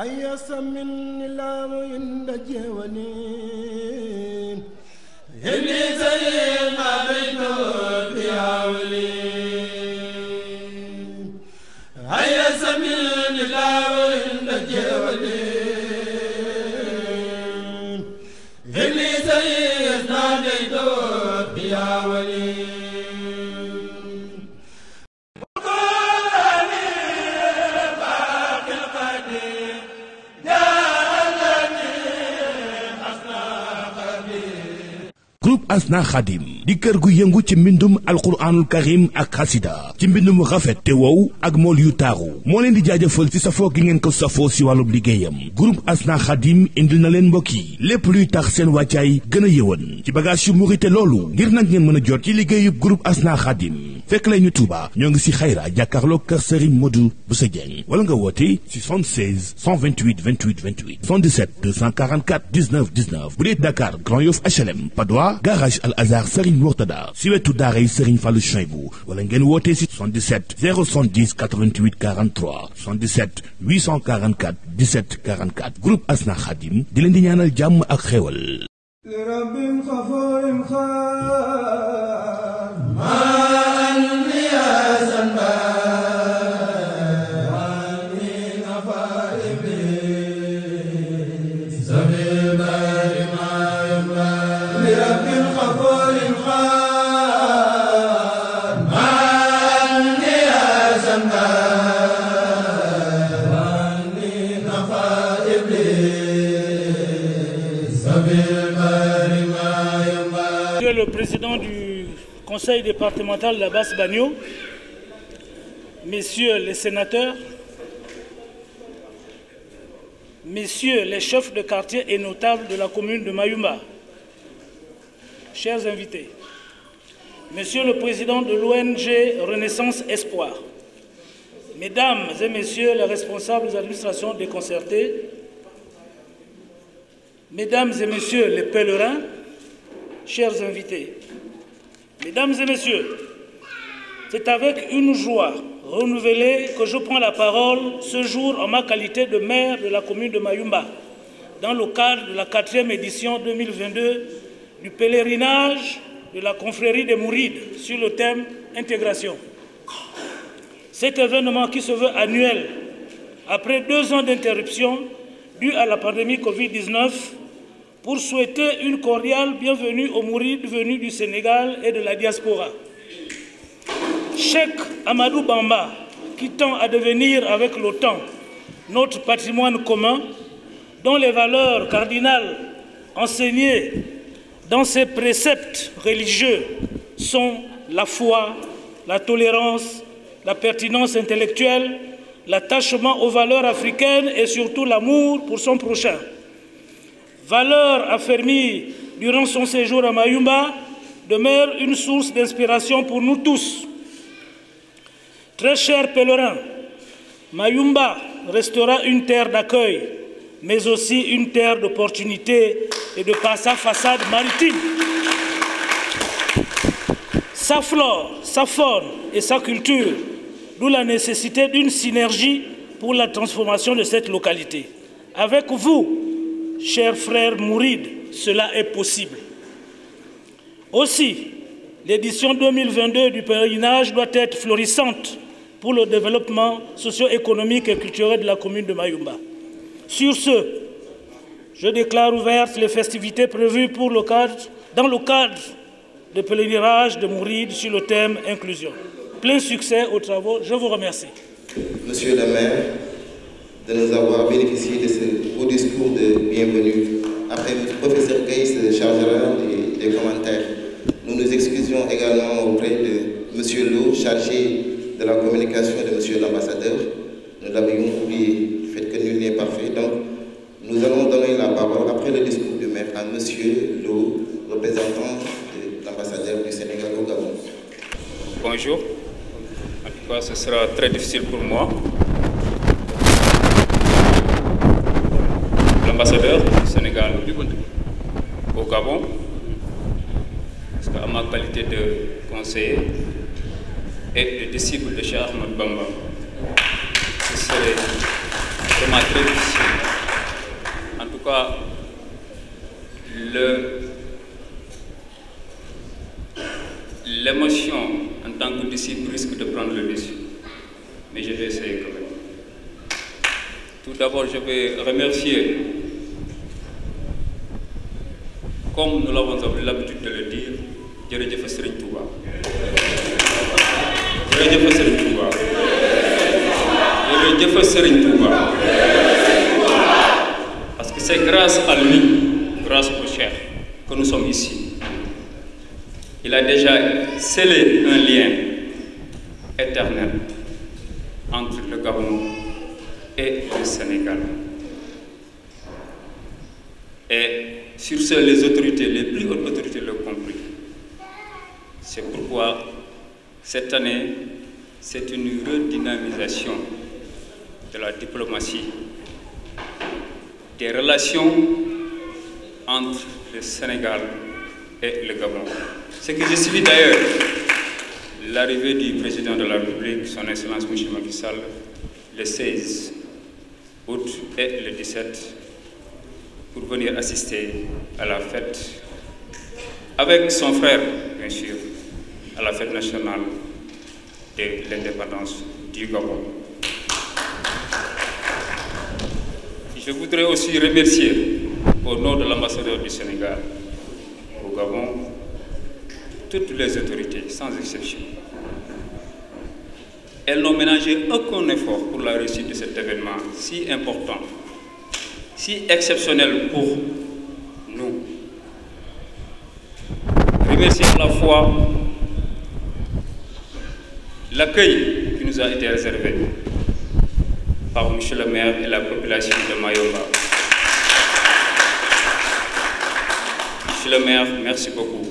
أيس من الله عند جواني إني زين ما بين بياولي أيس من الله عند جواني إني زين ما بين بياولي groupe Asna Khadim di kër gu yëngu ci mbindum alquranul karim ak xasida ci mbindum rafet te wow ak mool yu taaru moo leen di jaajëfal ci safoo gi ngeen ko safoo ci wàllub liggéeyam groupe Asna Khadim indil na leen mbokk yi lépp luy tax seen wàccaay gën a yëwan ci bagage yu murite loolu ngir nag ngeen mën a jot ci liggéeyub groupe Asna Khadim fekk lay ñu Touba ñoo ngi ci xayra jàkkaarloo kër Serigne Modou Bousso Dieng wala nga woote 76 128 28 28 77 244 19 19 bu dee Dakar Grand Yoff HLM Padois garage Al Azhar Serigne Mourtada si wetu daaray Serigne Fallou Cheibou wala ngeen woote si 77 070 88 43 77 844 17 44 groupe Asna Khadim di leen di ñaanal jàmm ak xéwal. Le président du conseil départemental de la Basse-Bagno, messieurs les sénateurs, messieurs les chefs de quartier et notables de la commune de Mayumba, chers invités, monsieur le président de l'ONG Renaissance Espoir, mesdames et messieurs les responsables des administrations déconcertées, mesdames et messieurs les pèlerins, chers invités, mesdames et messieurs, c'est avec une joie renouvelée que je prends la parole ce jour en ma qualité de maire de la commune de Mayumba, dans le cadre de la 4e édition 2022 du pèlerinage de la confrérie des Mourides sur le thème intégration. Cet événement qui se veut annuel, après 2 ans d'interruption due à la pandémie Covid-19, pour souhaiter une cordiale bienvenue aux Mourides venus du Sénégal et de la diaspora. Cheikh Amadou Bamba, qui tend à devenir avec le temps notre patrimoine commun, dont les valeurs cardinales enseignées dans ses préceptes religieux sont la foi, la tolérance, la pertinence intellectuelle, l'attachement aux valeurs africaines et surtout l'amour pour son prochain. Valeur affermie durant son séjour à Mayumba, demeure une source d'inspiration pour nous tous. Très chers pèlerins, Mayumba restera une terre d'accueil, mais aussi une terre d'opportunités et de par sa façade maritime. Sa flore, sa faune et sa culture, d'où la nécessité d'une synergie pour la transformation de cette localité. Avec vous, chers frères Mourides, cela est possible. Aussi, l'édition 2022 du pèlerinage doit être florissante pour le développement socio-économique et culturel de la commune de Mayumba. Sur ce, je déclare ouvertes les festivités prévues dans le cadre du pèlerinage de Mourides sur le thème inclusion. Plein succès aux travaux, je vous remercie. Monsieur le maire, de nous avoir bénéficié de ce beau discours de bienvenue. Après, le professeur Gueye se chargera des commentaires. Nous nous excusions également auprès de monsieur Lo, chargé de la communication de monsieur l'ambassadeur. Nous l'avions oublié, du fait que nul n'est parfait. Donc, nous allons donner la parole après le discours du maire à monsieur Lo, représentant de l'ambassadeur du Sénégal au Gabon. Bonjour. En tout cas, ce sera très difficile pour moi. L'ambassadeur du Sénégal au Gabon, parce qu'à ma qualité de conseiller et de disciple de Cheikh Ahmadou Bamba, ce serait vraiment très difficile. En tout cas, l'émotion en tant que disciple risque de prendre le dessus. Mais je vais essayer quand même. Tout d'abord, je vais remercier, comme nous l'avons l'habitude de le dire, jërëjëf Serigne Touba. Jërëjëf Serigne Touba. Jërëjëf Serigne Touba. Parce que c'est grâce à lui, grâce au Cheikh, que nous sommes ici. Il a déjà scellé un lien éternel entre le Gabon et le Sénégal. Et sur ce, les autorités, les plus hautes autorités l'ont compris. C'est pourquoi cette année, c'est une redynamisation de la diplomatie, des relations entre le Sénégal et le Gabon. Ce que je suis d'ailleurs, l'arrivée du président de la République, son Excellence M. Macky Sall, le 16 août et le 17, pour venir assister à la fête, avec son frère, bien sûr, à la fête nationale de l'indépendance du Gabon. Je voudrais aussi remercier, au nom de l'ambassadeur du Sénégal au Gabon, toutes les autorités, sans exception. Elles n'ont ménagé aucun effort pour la réussite de cet événement si important, si exceptionnel pour nous. Remercier à la fois l'accueil qui nous a été réservé par M. le maire et la population de Mayomba. M. le maire, merci beaucoup.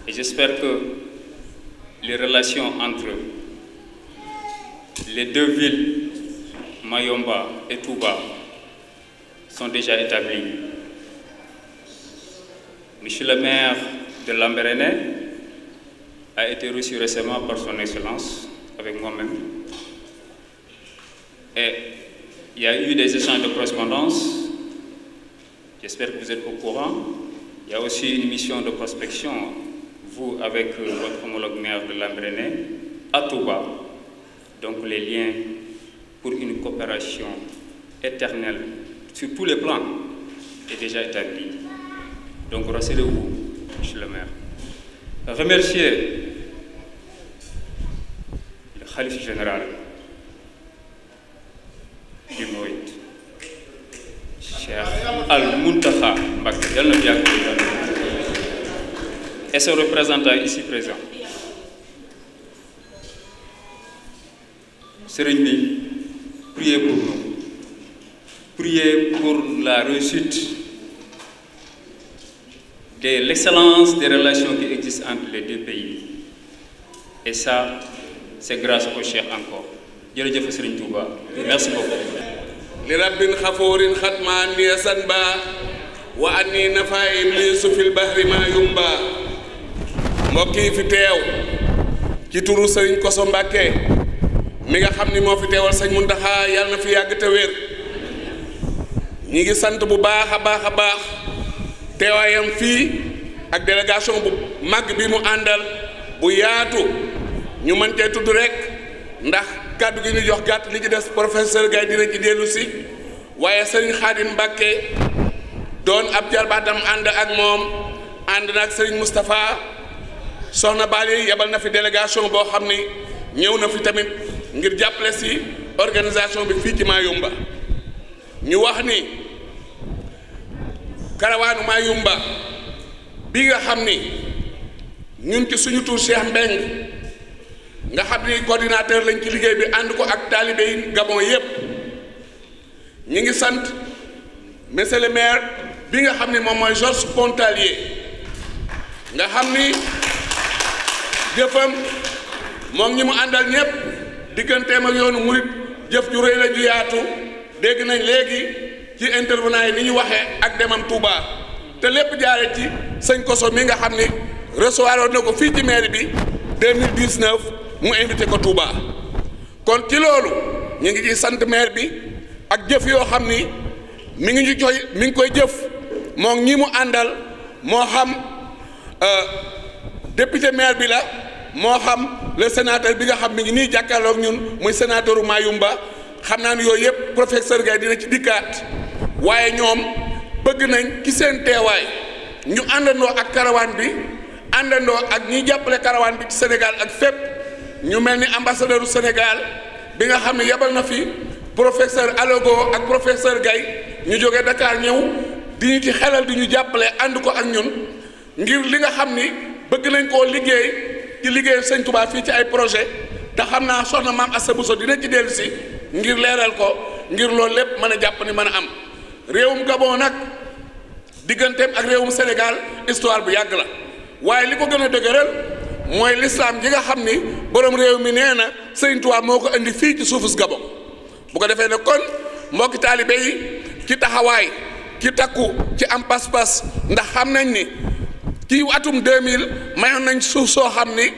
Et j'espère que les relations entre les deux villes, Mayomba et Touba, sont déjà établies. Monsieur le maire de Lambaréné a été reçu récemment par son Excellence, avec moi-même. Et il y a eu des échanges de correspondance. J'espère que vous êtes au courant. Il y a aussi une mission de prospection, vous avec votre homologue maire de Lambaréné, à Touba. Donc les liens pour une coopération éternelle sur tous les plans est déjà établi. Donc rassurez-vous, monsieur le maire. Remercier le khalife général du Mouride, Cheikh Al-Muntakha Mbacké, et ses représentants ici présents. Serigne bi, priez pour nous. Priez pour la réussite de l'excellence des relations qui existent entre les deux pays. Et ça, c'est grâce au Cheikh encore. Jërëjëf Serigne Touba. Merci beaucoup. li rabbin xafoorin xatmaan ni sanba wa anni nafa iblisu fil bahri ma yumba. mbokk yi fi teew ci turu Serigne Kosso Mbacké mi nga xam ni moo fi teewal Sëñ Muntaxa yàlla na fi yàgg te wér. ñi ngi sant bu baax a baax teewaayam fii ak délégation bu mag bi mu àndal bu yaatu ñu mën cee tudd rek ndax kàddu gi ñu jox gàtt li ci des professeur Gaye dina ci dellu si waaye Serigne Khadim Mbacké doon ab jarbaatam ànd ak moom ànd na ak Serigne Moustapha soxna Bali yebal na fi délégation boo xam ni ñëw na fi tamit ngir jàppale si organisation bi fii ci Mayumba. ñu wax ni karawaanu Mayumba bi nga xam ni ñun ci suñu tur Cheikh Mbeng nga xam ni coordinateur lañ ci liggéey bi ànd ko ak taalibe yi Gabon yépp ñi ngi sant monsieur le maire bi nga xam ni moom mooy Georges Pontalier nga xam ni jëfam moom ñi mu àndal ñépp digganteem ak yoonu murit jëf ju rëy la ju yaatu dégg nañ léegi ci intervenant yi ni ñu waxee ak demam Touba te lépp jaare ci Sëñ Kosso mi nga xam ni recevoir na ko fii ci mairie bi 2019 mu invité ko Touba kon ci loolu ñu ngi ci sant maire bi ak jëf yoo xam ni mi ngi koy jëf moom ñi mu àndal moo xam député maire bi la moo xam le sénateur bi nga xam mi ngi nii jàkkaarloog ñun muy sénateur Mayumba xam naa ne yooyu yëpp professeur Gaye dina ci dikkaat waaye ñoom bëgg nañ ci seen teewaay ñu àndandoo ak karawaan bi àndandoo ak ñiy jàppale karawaan bi ci Sénégal ak fépp ñu mel ni ambassadeur du Sénégal bi nga xam ne yebal na fi professeur Alogo ak professeur Gaye ñu jógee Dakar ñëw di ñu ci xelal di ñu jàppale ànd ko ak ñun ngir li nga xam ni bëgg nañ koo liggéey ci liggéey Sëñ Touba fii ci ay projet te xam naa soxna maam Assa Bousso dina ci dellu si ngir leeral ko ngir loolu lépp mën a jàpp ni mën a am réewum Gabon nag digganteem ak réewum Sénégal histoire bu yàgg la waaye li ko gën a dëgëral mooy l'islam ji nga xam ni borom réew mi nee na Sëñ Touba moo ko indi fii ci suufus Gabon bu ko defee ne kon mbokki taalibe yi ci taxawaay ci takku ci am pas-pas ndax xam nañ ni ci atum 2000 mayoon nañ suuf soo xam ni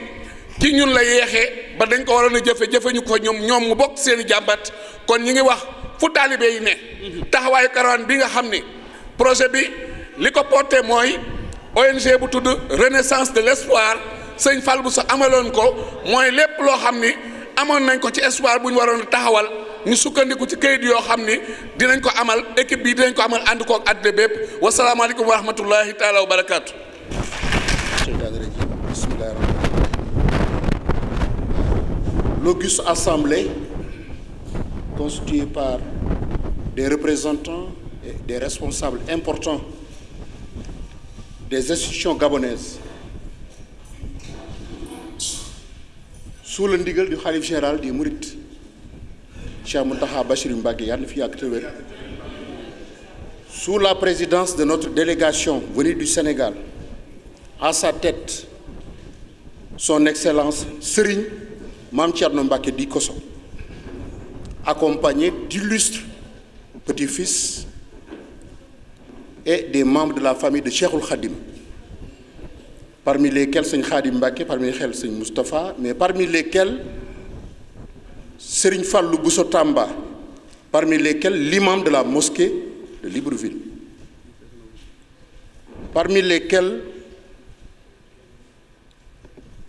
ci ñun la yeexee ba dañ ko waroon a jëfe ñu ko ñoom mu bokk seen i jàmbat kon ñi ngi wax fu taalibe yi ne taxawaayu karawaan bi nga xam ni projet bi li ko porté mooy ONG bu tudd Renaissance de l'espoir sëñ Fall bu sa amaloon ko mooy lépp loo xam ni amoon nañ ko ci espoir bu ñu waroon a taxawal ñu sukkandiku ci kayit yoo xam ni dinañ ko amal équipe bi dinañ ko amal ànd koog àddina bépp wasalaamaaleykum wa rahmatullahi taala wa barakaatu. L'auguste assemblée, constituée par des représentants et des responsables importants des institutions gabonaises, sous le ndigal du khalife général des Mourides, Cheikh Mountakha Bachir Mbacké yàlla na fi yàgg te wér, sous la présidence de notre délégation venue du Sénégal, à sa tête, son Excellence Serigne Mame Thierno Mbacké Di Kosso, accompagné d'illustres petits-fils et des membres de la famille de Cheikhoul Khadim, parmi lesquels Serigne Khadim Mbacké, parmi lesquels Serigne Moustapha, mais parmi lesquels Serigne Fallou Bousso Tamba, parmi lesquels l'imam de la mosquée de Libreville, parmi lesquels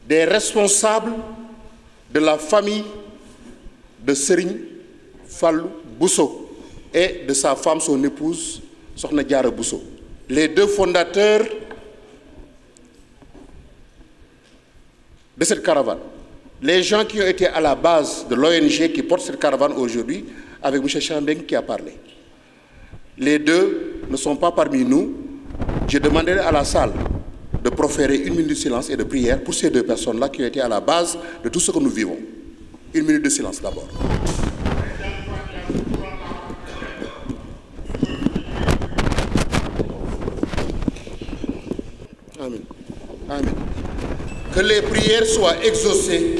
des responsables de la famille de Serigne Fallou Bousso et de sa femme, son épouse, Sokhna Diarra Bousso, les deux fondateurs de cette caravane, les gens qui ont été à la base de l'ONG qui porte cette caravane aujourd'hui, avec M. Chambeng qui a parlé. Les deux ne sont pas parmi nous. Je demanderai à la salle de proférer 1 minute de silence et de prière pour ces deux personnes-là qui ont été à la base de tout ce que nous vivons. 1 minute de silence d'abord. Amen. Amen. Que les prières soient exaucées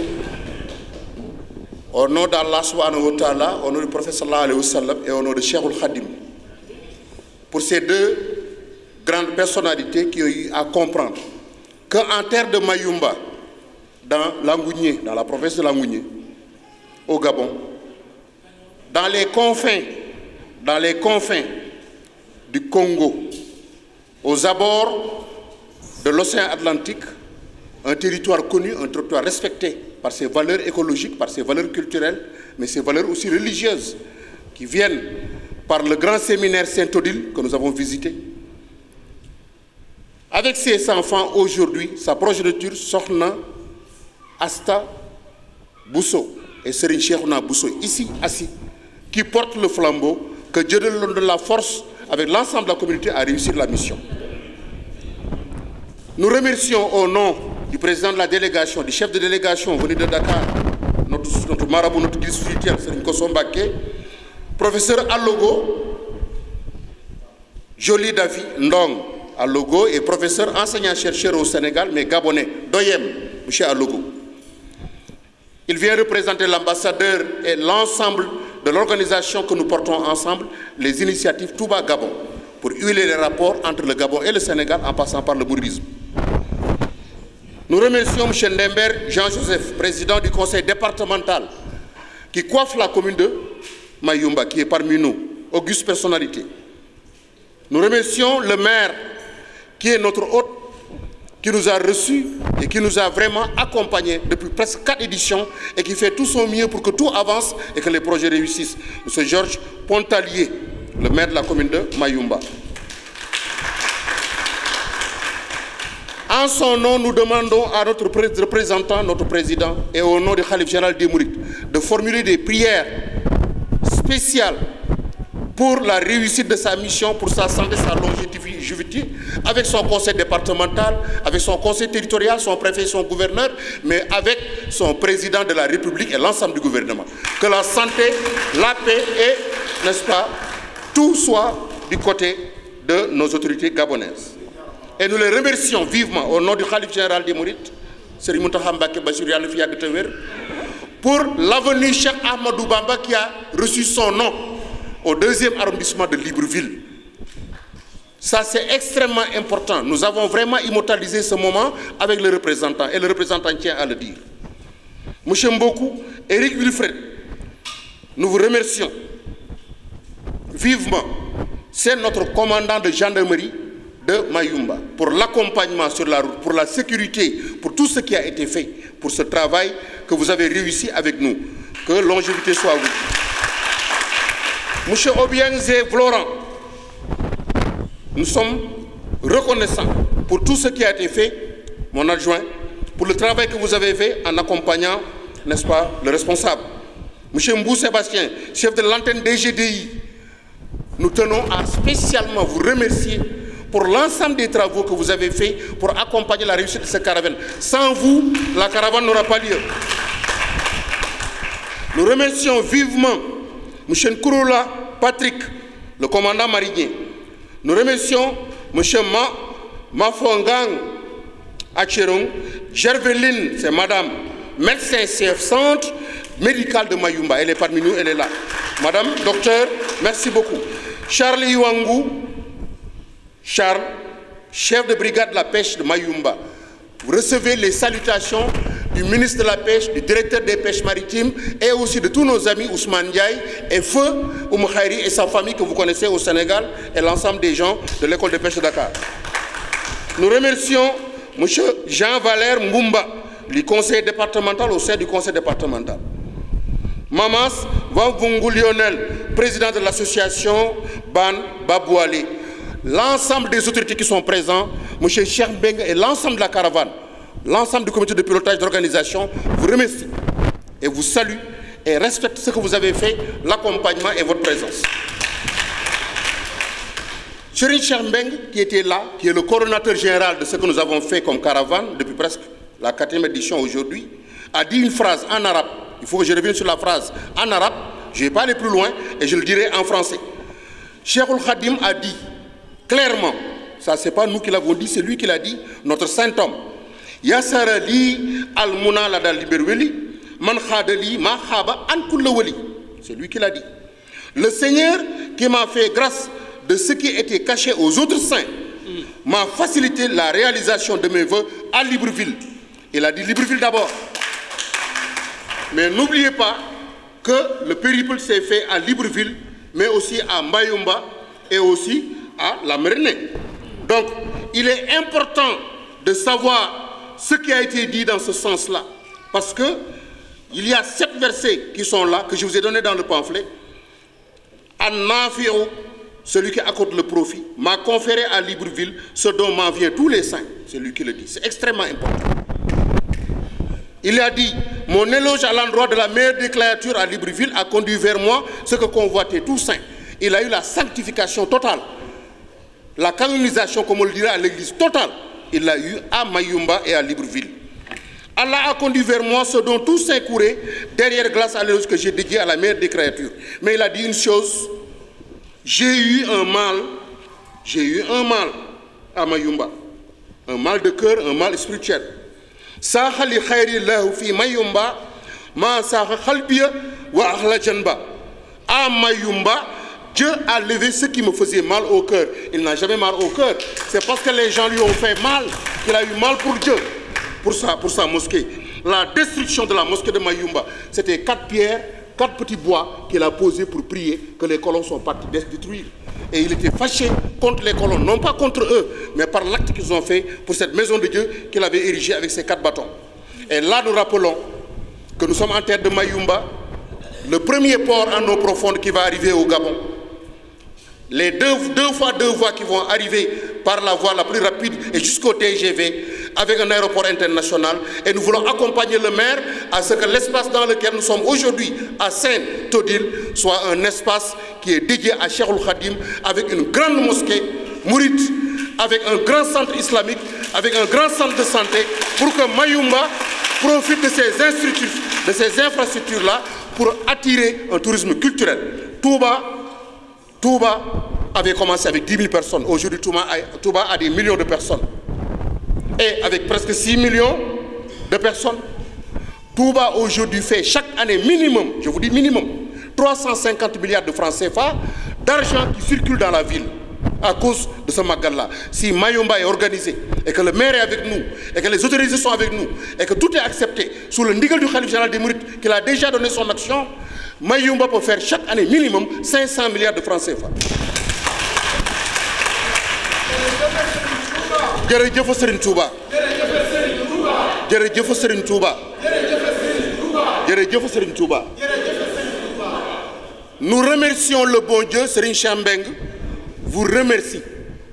au nom d'Allah subhanahu wa ta'ala, au nom du prophète sallallahu alayhi wa sallam et au nom de Cheikhoul Khadim. Pour ces deux grandes personnalités qui ont eu à comprendre qu'en terre de Mayumba, dans l'Angounié, dans la province de l'Angounié, au Gabon, dans les confins du Congo, aux abords de l'océan Atlantique, un territoire connu, un territoire respecté par ses valeurs écologiques, par ses valeurs culturelles, mais ses valeurs aussi religieuses, qui viennent par le grand séminaire Saint-Odile que nous avons visité. Avec ses enfants aujourd'hui, sa progéniture Sokhna Asta Bousso et Serigne Cheikhouna Bousso, ici assis, qui portent le flambeau, que Dieu donne de la force avec l'ensemble de la communauté à réussir la mission. Nous remercions au nom du président de la délégation, du chef de délégation venu de Dakar, notre marabout, notre guide spirituel, Serigne Kosso Mbacké, professeur Alogo, Joli Davi Ndong Alogo et professeur enseignant-chercheur au Sénégal, mais gabonais, Doyem, M. Alogo. Il vient représenter l'ambassadeur et l'ensemble de l'organisation que nous portons ensemble, les initiatives Touba Gabon, pour huiler les rapports entre le Gabon et le Sénégal en passant par le mouridisme. Nous remercions M. Ndember Jean-Joseph, président du conseil départemental, qui coiffe la commune de Mayumba, qui est parmi nous, auguste personnalité. Nous remercions le maire, qui est notre hôte, qui nous a reçus et qui nous a vraiment accompagnés depuis presque 4 éditions et qui fait tout son mieux pour que tout avance et que les projets réussissent. M. Georges Pontalier, le maire de la commune de Mayumba. En son nom, nous demandons à notre représentant, notre président, et au nom du Khalife général des Mourides, de formuler des prières spéciales pour la réussite de sa mission, pour sa santé, sa longévité, avec son conseil départemental, avec son conseil territorial, son préfet, son gouverneur, mais avec son président de la République et l'ensemble du gouvernement. Que la santé, la paix et, n'est-ce pas, tout soit du côté de nos autorités gabonaises. Et nous les remercions vivement au nom du Khalife général des Mourides, Serigne Mountakha Mbacké Bassirou Yàlla fi yàgg te wér, pour l'avenue Cheikh Ahmadou Bamba qui a reçu son nom au 2e arrondissement de Libreville. Ça, c'est extrêmement important. Nous avons vraiment immortalisé ce moment avec le représentant, et le représentant tient à le dire. Monsieur Mbokou, Éric Wilfred, nous vous remercions vivement. C'est notre commandant de gendarmerie de Mayumba, pour l'accompagnement sur la route, pour la sécurité, pour tout ce qui a été fait, pour ce travail que vous avez réussi avec nous. Que longévité soit à vous. Monsieur Obiangé Florent, nous sommes reconnaissants pour tout ce qui a été fait, mon adjoint, pour le travail que vous avez fait en accompagnant, n'est-ce pas, le responsable. Monsieur Mbou Sébastien, chef de l'antenne DGDI, nous tenons à spécialement vous remercier pour l'ensemble des travaux que vous avez faits pour accompagner la réussite de cette caravane. Sans vous, la caravane n'aura pas lieu. Nous remercions vivement M. Nkouroula Patrick, le commandant marinier. Nous remercions M. Mafongang Acherong, Gerveline, c'est madame, médecin chef centre médical de Mayumba. Elle est parmi nous, elle est là. Madame, docteur, merci beaucoup. Charles Iwangou, Charles, chef de brigade de la pêche de Mayumba. Vous recevez les salutations du ministre de la Pêche, du directeur des pêches maritimes et aussi de tous nos amis Ousmane Ndiaye et Feu Oumou Khairi et sa famille que vous connaissez au Sénégal et l'ensemble des gens de l'école de pêche de Dakar. Nous remercions M. Jean-Valère Mboumba, le conseiller départemental au sein du conseil départemental. Mamas Wangvungu Lionel, président de l'association Ban Babouale. L'ensemble des autorités qui sont présents, M. Cheikh Mbeng et l'ensemble de la caravane, l'ensemble du comité de pilotage d'organisation, vous remercie et vous salue et respecte ce que vous avez fait, l'accompagnement et votre présence. Cheikh Mbeng, qui était là, qui est le coordonnateur général de ce que nous avons fait comme caravane depuis presque la 4e édition aujourd'hui, a dit une phrase en arabe. Il faut que je revienne sur la phrase en arabe, je ne vais pas aller plus loin et je le dirai en français. Cheikhoul Khadim a dit clairement, ça c'est pas nous qui l'avons dit, c'est lui qui l'a dit, notre saint homme. Yassara li al-muna la dal liberweli, man khadali ma khaba an kulla wali. C'est lui qui l'a dit. Le Seigneur qui m'a fait grâce de ce qui était caché aux autres saints m'a facilité la réalisation de mes vœux à Libreville. Il a dit Libreville d'abord. Mais n'oubliez pas que le périple s'est fait à Libreville, mais aussi à Mayumba et aussi à la Mérénée. Donc, il est important de savoir ce qui a été dit dans ce sens-là. Parce que il y a 7 versets qui sont là, que je vous ai donnés dans le pamphlet. An-Nafi'u, celui qui accorde le profit, m'a conféré à Libreville ce dont m'en vient tous les saints. C'est lui qui le dit. C'est extrêmement important. Il a dit, mon éloge à l'endroit de la meilleure des créatures à Libreville a conduit vers moi ce que convoitait tout saint. Il a eu la sanctification totale. La canonisation, comme on le dirait à l'église, totale, il l'a eu à Mayumba et à Libreville. Allah a conduit vers moi ce dont tous saints couraient, derrière grâce à l'éloge que j'ai dédié à la meilleure des créatures. Mais il a dit une chose, j'ai eu un mal à Mayumba, un mal de cœur, un mal spirituel. Sahali khayri lahu fi Mayumba, ma saha khalbiya wa akhla janba. À Mayumba, Dieu a levé ce qui me faisait mal au cœur. Il n'a jamais mal au cœur. C'est parce que les gens lui ont fait mal qu'il a eu mal pour Dieu, pour sa mosquée. La destruction de la mosquée de Mayumba, c'était 4 pierres 4 petits bois qu'il a posés pour prier que les colons sont partis détruire. Et il était fâché contre les colons, non pas contre eux, mais par l'acte qu'ils ont fait pour cette maison de Dieu qu'il avait érigée avec ses 4 bâtons. Et là, nous rappelons que nous sommes en terre de Mayumba, le premier port en eau profonde qui va arriver au Gabon. Les deux voies qui vont arriver par la voie la plus rapide et jusqu'au TGV avec un aéroport international. Et nous voulons accompagner le maire à ce que l'espace dans lequel nous sommes aujourd'hui à Saint-Odile soit un espace qui est dédié à Cheikhoul Khadim avec une grande mosquée mouride, avec un grand centre islamique, avec un grand centre de santé pour que Mayumba profite de ces infrastructures-là pour attirer un tourisme culturel. Touba avait commencé avec 10 000 personnes. Aujourd'hui, Touba a des millions de personnes. Et avec presque 6 millions de personnes, Touba aujourd'hui fait chaque année minimum, je vous dis minimum, 350 milliards de francs CFA d'argent qui circule dans la ville à cause de ce Magal-là. Si Mayumba est organisé et que le maire est avec nous et que les autorités sont avec nous et que tout est accepté sous le ndigal du Khalif général des Mourides qu'il a déjà donné son action, Mayumba peut faire chaque année minimum 500 milliards de francs CFA. Jërëjëf Serigne Touba. Jërëjëf Serigne Touba. Jërëjëf Serigne Touba. Nous remercions le bon Dieu, Serigne Chambeng, vous remercie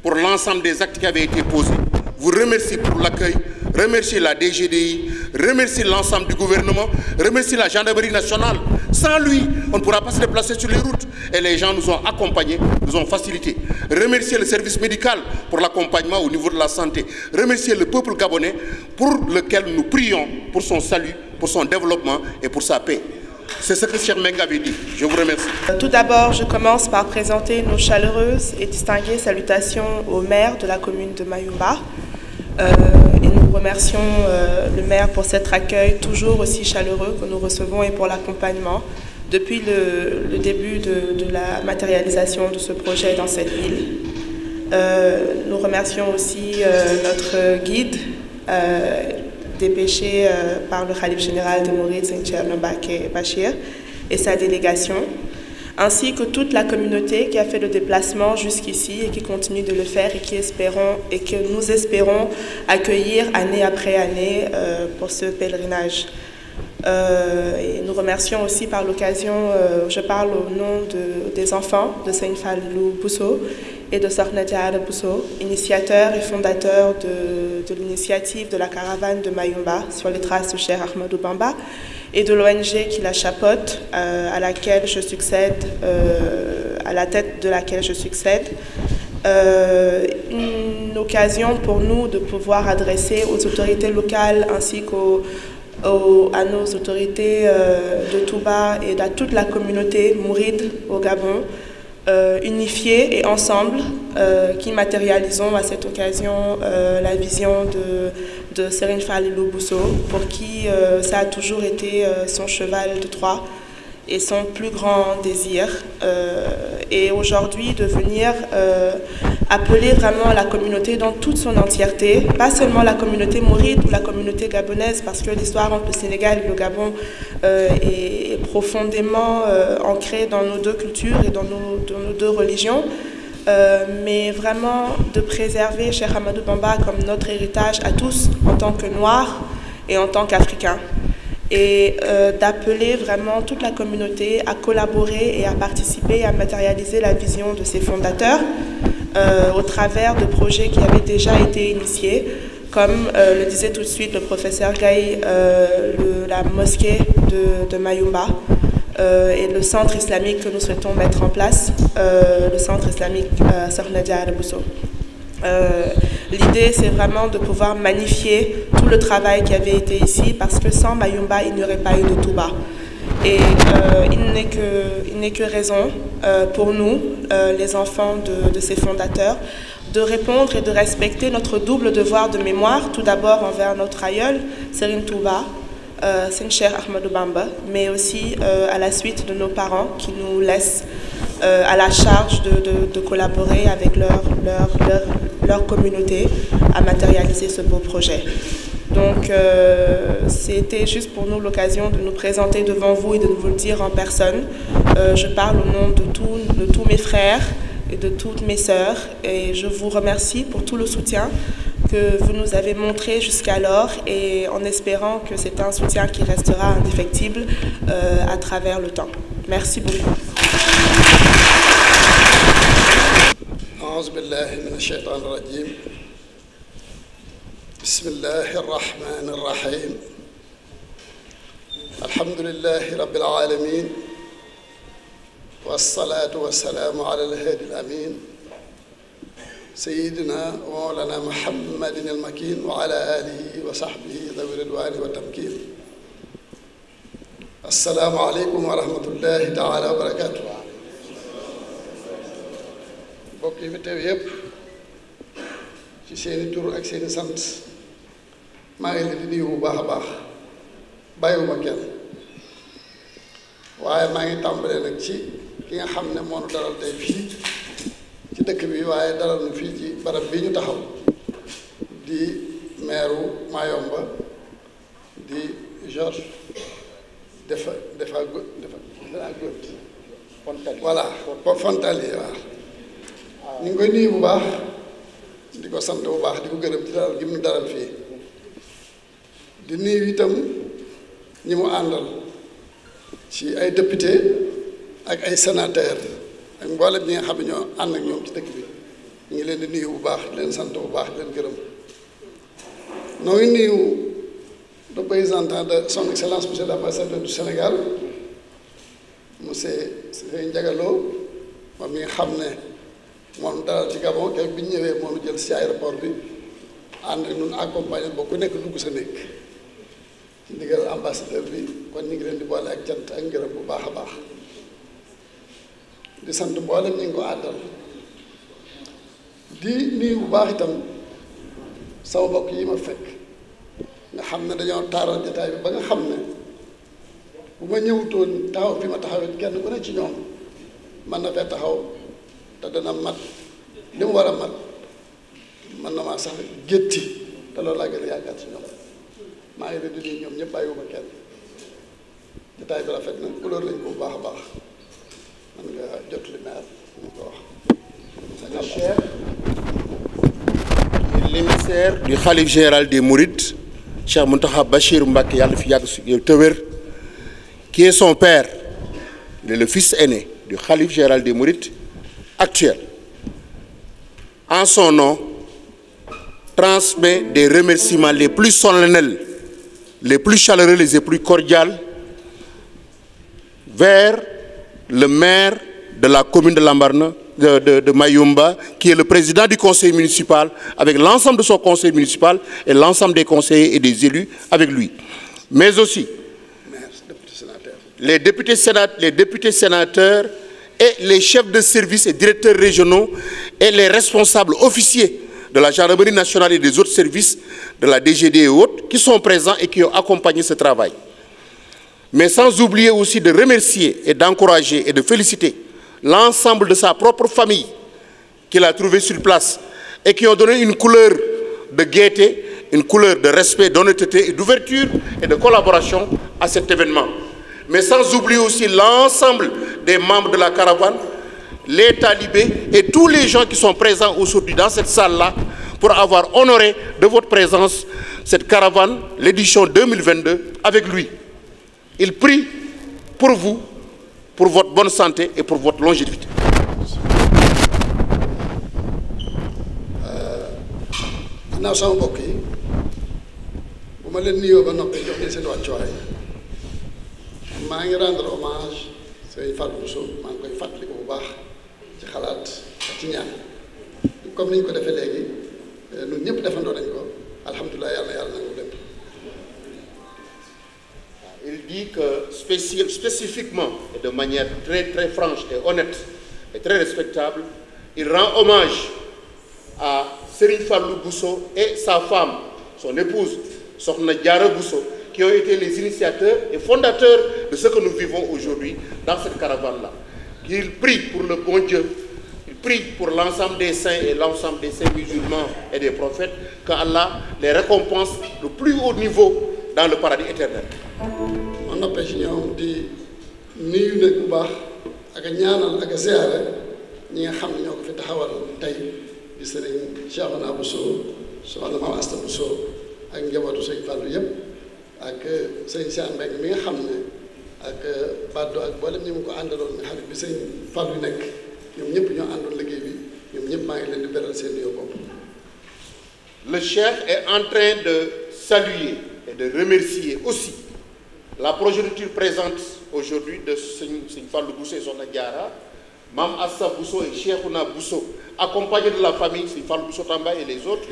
pour l'ensemble des actes qui avaient été posés. Vous remercie pour l'accueil, remercie la DGDI, remercie l'ensemble du gouvernement, remercie la gendarmerie nationale. Sans lui, on ne pourra pas se déplacer sur les routes. Et les gens nous ont accompagnés, nous ont facilité. Remercier le service médical pour l'accompagnement au niveau de la santé. Remercier le peuple gabonais pour lequel nous prions pour son salut, pour son développement et pour sa paix. C'est ce que Cheikh Meng avait dit. Je vous remercie. Tout d'abord, je commence par présenter nos chaleureuses et distinguées salutations au maire de la commune de Mayumba. Et nous remercions le maire pour cet accueil toujours aussi chaleureux que nous recevons et pour l'accompagnement depuis le début de la matérialisation de ce projet dans cette ville. Nous remercions aussi notre guide dépêché par le Khalif général des Mourides, Seigne Thierno Mbacké Bachir, et sa délégation, ainsi que toute la communauté qui a fait le déplacement jusqu'ici et qui continue de le faire et que nous espérons accueillir année après année pour ce pèlerinage. Et nous remercions aussi par l'occasion, je parle au nom des enfants de Seigne Fallou Bousso et de Sokhna Diarra Bousso, initiateurs et fondateurs de l'initiative de la caravane de Mayumba sur les traces de Cheikh Ahmadou Bamba, et de l'ONG qui la chapeaute, à laquelle je succède, à la tête de laquelle je succède. Une occasion pour nous de pouvoir adresser aux autorités locales ainsi à nos autorités de Touba et à toute la communauté mouride au Gabon, unifiés et ensemble, qui matérialisons à cette occasion la vision de Serigne Fallou Bousso, pour qui ça a toujours été son cheval de Troie et son plus grand désir. Et aujourd'hui, de venir appeler vraiment la communauté dans toute son entièreté, pas seulement la communauté mouride ou la communauté gabonaise, parce que l'histoire entre le Sénégal et le Gabon est profondément ancrée dans nos deux cultures et dans nos deux religions, mais vraiment de préserver Cheikh Ahmadou Bamba comme notre héritage à tous, en tant que Noirs et en tant qu'Africains. Et d'appeler vraiment toute la communauté à collaborer et à participer à matérialiser la vision de ses fondateurs au travers de projets qui avaient déjà été initiés, comme le disait tout de suite le professeur Gaye, la mosquée de Mayumba et le centre islamique que nous souhaitons mettre en place, le centre islamique Sokhna Diarra Bousso. L'idée, c'est vraiment de pouvoir magnifier tout le travail qui avait été ici, parce que sans Mayumba, il n'y aurait pas eu de Touba. Et il n'est que raison pour nous, les enfants de ces fondateurs, de répondre et de respecter notre double devoir de mémoire, tout d'abord envers notre aïeul, Serigne Touba, Seigne Cheikh Ahmadou Bamba, mais aussi à la suite de nos parents qui nous laissent à la charge de collaborer avec leur communauté à matérialiser ce beau projet. Donc c'était juste pour nous l'occasion de nous présenter devant vous et de vous le dire en personne. Je parle au nom de tous mes frères et de toutes mes sœurs et je vous remercie pour tout le soutien que vous nous avez montré jusqu'alors et en espérant que c'est un soutien qui restera indéfectible à travers le temps. Merci beaucoup. أعوذ بالله من الشيطان الرجيم بسم الله الرحمن الرحيم الحمد لله رب العالمين والصلاة والسلام على الهادي الأمين سيدنا ومولانا محمد المكين وعلى آله وصحبه ذوي الرضوان والتمكين السلام عليكم ورحمة الله تعالى وبركاته mbokk yi fi teew yépp ci seeni tur ak seeni sant maa ngi leen di nuyu bu baax a baax bàyyiwuma kenn waaye maa ngi tàmbalee nag ci ki nga xam ne moo nu dalal tey fii ci dëkk bi waaye dalal nu fii ci barab bi ñu taxaw di meeru Mayumba di Georges voilà Fontalier waaw ñu ngi koy nuyu bu baax di ko sant bu baax di ko gërëm ci dalal gi mu dalal fii di nuyu itam ñi mu àndal ci ay député ak ay sénateur ak mboolem ñi nga xam ne ñoo ànd ak ñoom ci dëkk bi ñu ngi leen di nuyu bu baax di leen sant bu baax di leen gërëm noo ngi nuyu le représentant de son excellence monsieur l'ambassadeur du Sénégal monsieur Ndiaga Lo moom mi nga xam ne moom dalal ci Gabon keroog bi ñu ñëwee moo ñu jël ci aéroport bi ànd ak ñun accompagné ba ku nekk dugg sa nekk ci ndigal ambassadeur bi kon ñu ngi leen di boole ak cant ak ngërëm bu baax a baax di sant mboolem ñu ngi ko àddal di nuyu bu baax itam sama mbokk yi ma fekk nga xam ne dañoo taaral jotaay bi ba nga xam ne bu ma ñëwutoon taxaw fi ma taxawee kenn ku ne ci ñoom mën na fee taxaw te dana mat li mu war a mat mën na maa sax gétti te loolu laa gën a yaakaar ci ñoom maa ngi leen di nuyu ñoom ñëpp bàyyiwuma kenn jotaay bi rafet na couleur lañ ko bu baax a baax man nga jot li maire ñu ko wax cher l'émissaire du khalife général des Mourides Cheikh Mountakha Bachir Mbacké yàlla fi yàgg te wér qui est son père, il est le fils aîné du khalife général des Mourides actuel. En son nom, transmet des remerciements les plus solennels, les plus chaleureux, les plus cordiaux vers le maire de la commune de Lambaréné, de Mayumba, qui est le président du conseil municipal, avec l'ensemble de son conseil municipal et l'ensemble des conseillers et des élus avec lui. Mais aussi les députés sénateurs et les chefs de service et directeurs régionaux et les responsables officiers de la gendarmerie nationale et des autres services de la DGD et autres qui sont présents et qui ont accompagné ce travail. Mais sans oublier aussi de remercier et d'encourager et de féliciter l'ensemble de sa propre famille qu'il a trouvé sur place et qui ont donné une couleur de gaieté, une couleur de respect, d'honnêteté et d'ouverture et de collaboration à cet événement. Mais sans oublier aussi l'ensemble des membres de la caravane, les talibés et tous les gens qui sont présents aujourd'hui dans cette salle-là pour avoir honoré de votre présence cette caravane, l'édition 2022, avec lui. Il prie pour vous, pour votre bonne santé et pour votre longévité. maa ngi rendre hommage Serigne Fallou Bousso maa ngi koy fàttali ko bu baax ci xalaat ak ci ñaan comme ni ñu ko defee léegi ñun ñëpp defandoo nañ ko alhamdulilah yàlla na ko dem. Il dit que spécifiquement et de manière très très franche et honnête et très respectable, il rend hommage à Serigne Fallou Bousso et sa femme, son épouse, Sokhna Diarra Bousso, qui ont été les initiateurs et fondateurs de ce que nous vivons aujourd'hui dans cette caravane-là. Il prie pour le bon Dieu, il prie pour l'ensemble des saints et l'ensemble des saints musulmans et des prophètes, que Allah les récompense le plus haut niveau dans le paradis éternel. ma noppee ci ñoom di nuyu nag bu baax ak a ñaanal ak a ziyaare ñi nga xam ne ñoo ko fi taxawal tey di sëriñ Cheikhouna Bousso soxna Mame Asta Bousso ak njabootu sëñ Fallou yëpp ak sëñ Cheikh Mbengue mi nga xam ne ak Baddo ak boolem ñi mu ko àndaloon nga xam ne bi sëñ Fallou nekk ñoom ñëpp ñoo àndoon liggéey bi ñoom ñëpp maa ngi leen di beral seen yoo bopp. Le Cheikh est en train de saluer et de remercier aussi la progéniture présente aujourd'hui de Sëñ Fallou Bousso et Sokhna Diarra, Mame Asta Bousso et Cheikhouna Bousso, accompagnés de la famille Sëñ Fallou Bousso Tamba et les autres,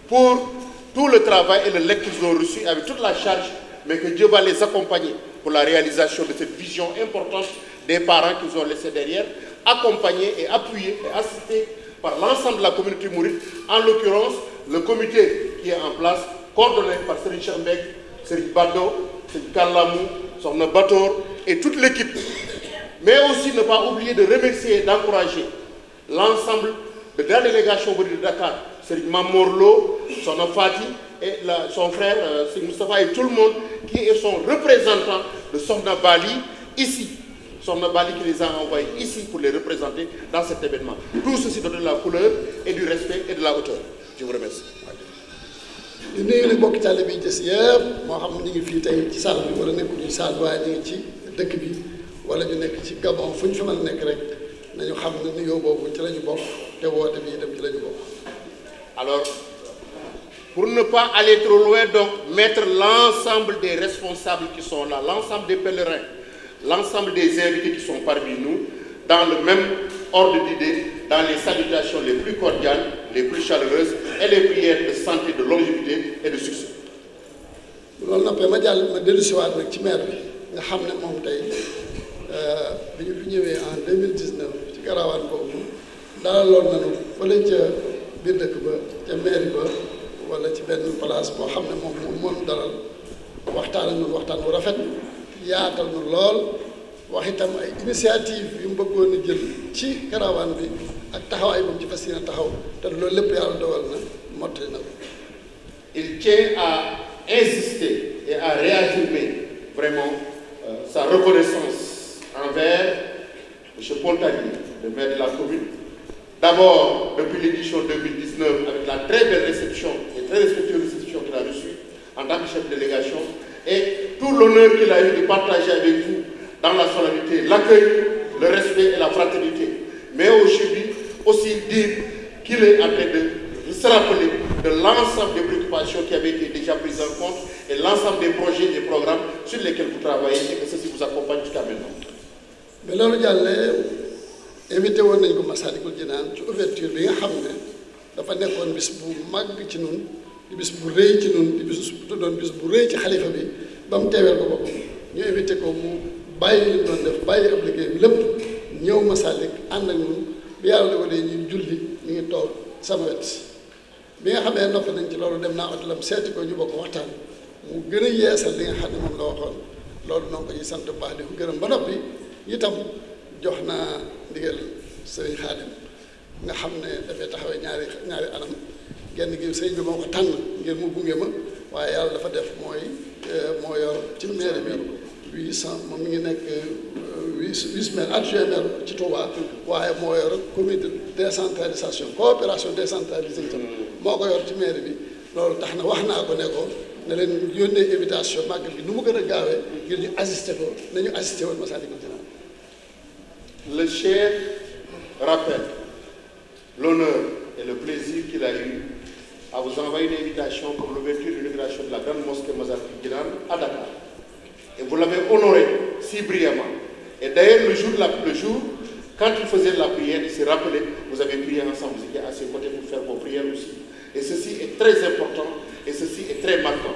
pour tout le travail et le legs qu'ils ont reçu avec toute la charge, mais que Dieu va les accompagner pour la réalisation de cette vision importante des parents qu'ils ont laissés derrière, accompagnés et appuyés et assistés par l'ensemble de la communauté mouride, en l'occurrence le comité qui est en place, coordonné par Serigne Cheikh Mbengue, Serigne Baddo, Serigne Kallamou, Sokhna Bator et toute l'équipe. Mais aussi ne pas oublier de remercier et d'encourager l'ensemble de la délégation de Dakar, Serigne Mamorlo, Sokhna Fati et son frère Serigne Moustapha et tout le monde qui sont représentants de Sokhna Bali ici. Sokhna Bali qui les a envoyés ici pour les représenter dans cet événement. Tout ceci donne de la couleur et du respect et de la hauteur. Je vous remercie. di nuyu nag bokki taalibe yi des yëpp moo xam ñu ngi fii tey ci salle bi wala nekkuñu salle waaye ñu ngi ci dëkk bi wala ñu nekk ci Gabon fu ñu fi mën a nekk rek nañu xam ne nuyoo boobu ci la ñu bokk te woote bi itam ci la ñu bokk. Alors, pour ne pas aller trop loin, donc mettre l'ensemble des responsables qui sont là, l'ensemble des pèlerins, l'ensemble des invités qui sont parmi nous, dans le même ordre d'idée, dans les salutations les plus cordiales, les plus chaleureuses et les prières de santé, de longévité et de succès. loolu noppee ma jàll ma dellusiwaat nag ci maire bi nga xam ne moom tey bi ñu fi ñëwee en 2019 ci garawaan boobu dalaloon nañu fële ca biir dëkk ba ca mairie ba wala ci benn place boo xam ne moom dalal waxtaan ak ñun waxtaan bu rafet yaatal nu lool wax itam ay initiative yu mu bëggoon a jël ci garawaan bi ak taxawaay boobu ci fas yéene taxaw te loolu lépp yàlla dogal na mottali na ko. Il tient à insister et à réaffirmer vraiment sa reconnaissance envers M. Pontalier, le maire de la commune. D'abord, depuis l'édition 2019, avec la très belle réception et très respectueuse réception qu'il a reçue en tant que chef de délégation, et tout l'honneur qu'il a eu de partager avec vous dans la solennité, l'accueil, le respect et la fraternité. Mais aujourd'hui, aussi dire qu'il est en train de se rappeler de l'ensemble des préoccupations qui avaient été déjà prises en compte et l'ensemble des projets et des programmes sur lesquels vous travaillez et que ceci vous accompagne jusqu'à maintenant. Mais loolu jàllee invité woon nañu ko Massalikul Jinaan ci ouverture bi nga xam ne dafa nekkoon bis bu mag ci nun di bis bu rëy ci nun di bis bu tuddoon bis bu rëy ci xalifa bi ba mu teeweel ko boppam ñu invité ko mu bàyyi li doon def bàyyi ab liggéey bi lépp ñëw Massalik ànd ak ñun bi yàlla da ko dee ñu julli ñu ngi toog sama wet bi nga xam ne noppi nañ ci loolu dem naa otolam seeti ko ñu bokk waxtaan mu gën a yeesal li nga xam ne moom la waxoon loolu noonu ko ñuy sant bu baax di ko gërëm ba noppi itam jox naa ndigal sëriñ Xaadim nga xam ne dafay taxawee ñaari anam genn gi sëriñ bi moo ko tànn ngir mu gunge ma waaye yàlla dafa def mooy moo yor ci maire bi 800 moom mi ngi nekk vice maire adjoint maire ci Touba waaye moo yor comité de décentralisation coopération décentralisée itam moo ko yor ci maire bi loolu tax na wax naa ko ne ko ne leen yónnee invitation màggal gi nu mu gën a gaawee ngir ñu assisté ko nañu assisté woon Massalikul Jinaan. Le Cheikh rappelle l'honneur et le plaisir qu'il a eu à vous envoyer une invitation pour l'ouverture de l'inauguration de la grande mosquée Massalikul Jinaan à Dakar. Et vous l'avez honoré si brillamment. Et d'ailleurs, le jour, quand il faisait la prière, il s'est rappelé, vous avez prié ensemble, vous étiez à ses côtés pour faire vos prières aussi. Et ceci est très important, et ceci est très marquant.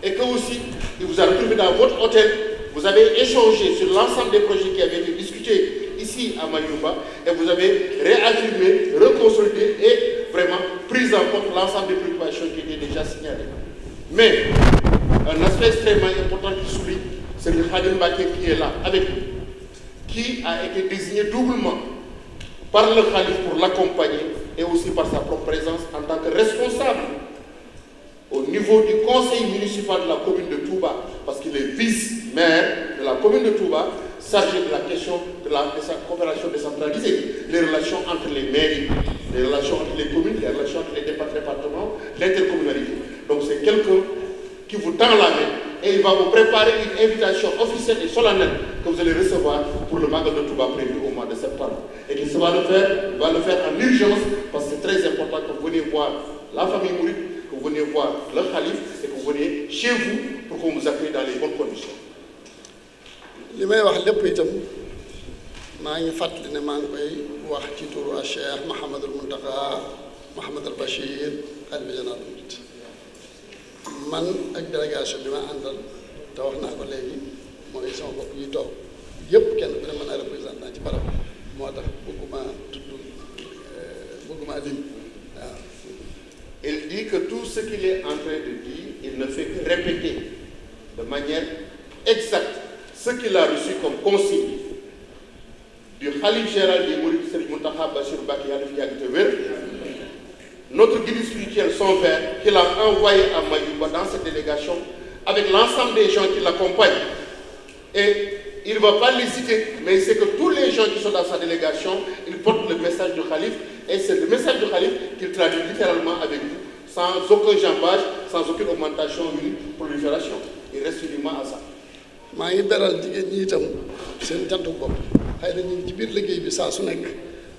Et que aussi, il vous a trouvé dans votre hôtel, vous avez échangé sur l'ensemble des projets qui avaient été discutés ici à Mayumba, et vous avez réaffirmé, reconsolidé et vraiment pris en compte l'ensemble des préoccupations qui étaient déjà signalées. Mais, un aspect extrêmement important qui souligne, c'est le Khadim Baké qui est là, avec nous, qui a été désigné doublement par le khalife pour l'accompagner et aussi par sa propre présence en tant que responsable au niveau du conseil municipal de la commune de Touba, parce qu'il est vice-maire de la commune de Touba, chargé de la question de sa coopération décentralisée, les relations entre les mairies, les relations entre les communes, les relations entre les départements, l'intercommunalité. Donc c'est quelqu'un qui vous tend la main et il va vous préparer une invitation officielle et solennelle que vous allez recevoir pour le Magal de Touba prévu au mois de septembre. Et qu'il va le faire en urgence parce que c'est très important que vous veniez voir la famille Mouride, que vous veniez voir le Khalif et que vous veniez chez vous pour qu'on vous accueille dans les bonnes conditions. li may wax lépp itam maa ngi fàttali ne maa ngi koy wax ci turu Cheikh Mouhamadul Mountakha Mouhamadul Bachir xalifa général Mouride man ak délégation bi ma àndal te wax naa ko léegi mooy sama bopp yi toog yëpp kenn ku ne mën a représentant ci barab moo tax bëgguma tudd bëgguma lim waaw. Il dit que tout ce qu'il est en train de dire, il ne fait que répéter de manière exacte ce qu'il a reçu comme consigne du Khalife général des Mourides, Serigne Mountakha Bassirou Mbacké Yàlla fi yàgg te wér, notre guide spirituel, son père, qu'il a envoyé à Mayumba dans cette délégation avec l'ensemble des gens qui l'accompagnent. Et il ne va pas les citer, mais c'est que tous les gens qui sont dans sa délégation, ils portent le message du Khalife, et c'est le message du Khalife qu'il traduit littéralement avec vous, sans aucun jambage, sans aucune augmentation ou prolifération. Il reste uniquement à ça. maa ngi beral jigéen ñi itam seen cantu bopp xëy na ñu ngi ci biir liggéey bi saa su nekk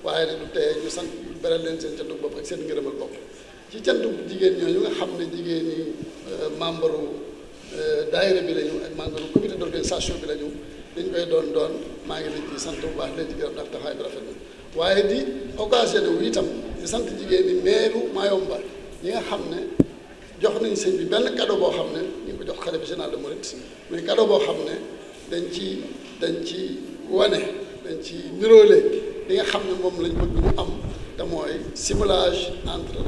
waaye du tee ñu sant beral leen seen cantu bopp ak seen ngërëmal bopp ci cantu jigéen ñooñu nga xam ne jigéen ñi membre daayira bi lañu ak membre comité d'organisation bi lañu dañ koy doon maa ngi leen ci sant bu baax leen ci gërëm ndax taxawaay bi rafet na waaye di occasionné wu itam di sant jigéen ñi meeru Mayumba ñi nga xam ne jox nañ sëñ bi benn cadeau boo xam ne ñu ngi ko jox xalifa général de Mouride mais cadeau boo xam ne dañ ci wane dañ ci niroole li nga xam ne moom lañ bëgg mu am te mooy simulage entre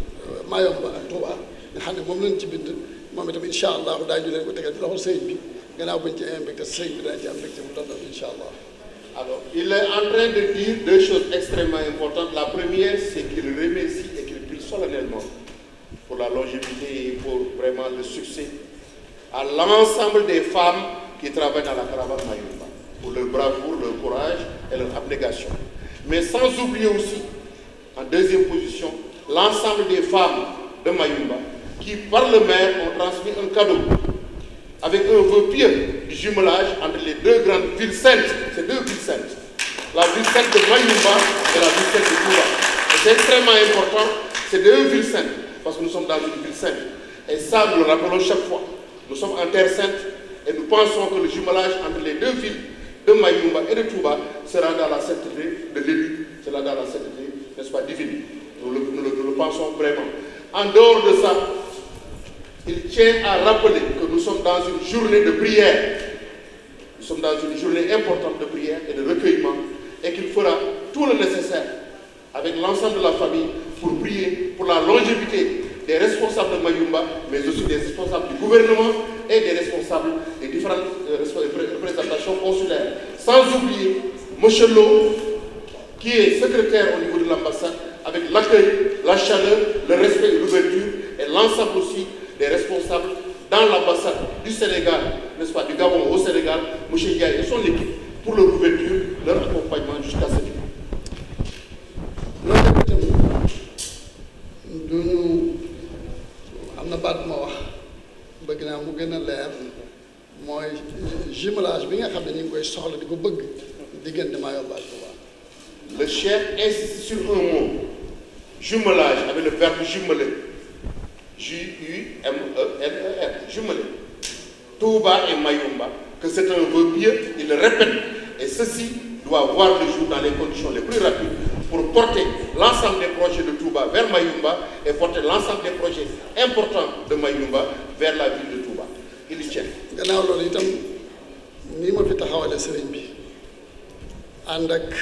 Mayumba ak Touba nga xam ne moom lañ ci bind moom itam incha allah daañu leen ko tegal ci loxol sëñ bi gannaaw buñ ci invité sëñ bi daañu ci am mbégte mu doon incha allah. Alors, il est en train de dire deux choses extrêmement importantes. La première, c'est qu'il remercie et qu'il prie solennellement pour la longévité et pour vraiment le succès à l'ensemble des femmes qui travaillent dans la caravane Mayumba, pour leur bravoure, leur courage et leur abnégation. Mais sans oublier aussi, en deuxième position, l'ensemble des femmes de Mayumba qui, par le maire, ont transmis un cadeau avec un vœu pieux du jumelage entre les deux grandes villes saintes, ces deux villes saintes, la ville sainte de Mayumba et la ville sainte de Touba. C'est extrêmement important, c'est deux villes saintes, parce que nous sommes dans une ville sainte. Et ça, nous le rappelons chaque fois. Nous sommes en terre sainte et nous pensons que le jumelage entre les deux villes de Mayumba et de Touba sera dans la sainteté de l'élu, sera dans la sainteté, n'est-ce pas, divine. Nous le pensons vraiment. En dehors de ça, il tient à rappeler que nous sommes dans une journée de prière. Nous sommes dans une journée importante de prière et de recueillement et qu'il fera tout le nécessaire avec l'ensemble de la famille pour prier pour la longévité des responsables de Mayumba, mais aussi des responsables du gouvernement et des responsables des différentes représentations consulaires. Sans oublier M. Lo, qui est secrétaire au niveau de l'ambassade, avec l'accueil, la chaleur, le respect et l'ouverture, et l'ensemble aussi des responsables dans l'ambassade du Sénégal, n'est-ce pas, du Gabon au Sénégal, M. Ndiaye et son équipe, pour leur ouverture, leur accompagnement jusqu'à ce jour. am na baat ma wax bëgg naa mu gën a leer mooy jumelage bi nga xam ne ñu ngi koy soxla di ko bëgg diggante Mayumba ak Touba. Le chef insiste sur un mot, jumelage, avec le verbe jumeler. J-U-M-E-L-E-R, jumeler. Touba et Mayumba, que c'est un vœu pieux, il le répète, et ceci doit voir le jour dans les conditions les plus rapides pour porter l'ensemble des projets de Touba vers Mayumba et porter l'ensemble des projets importants de Mayumba vers la ville de Touba. Il y tient. gannaaw loolu itam nii ma fi taxawale sëriñ bi ànd ak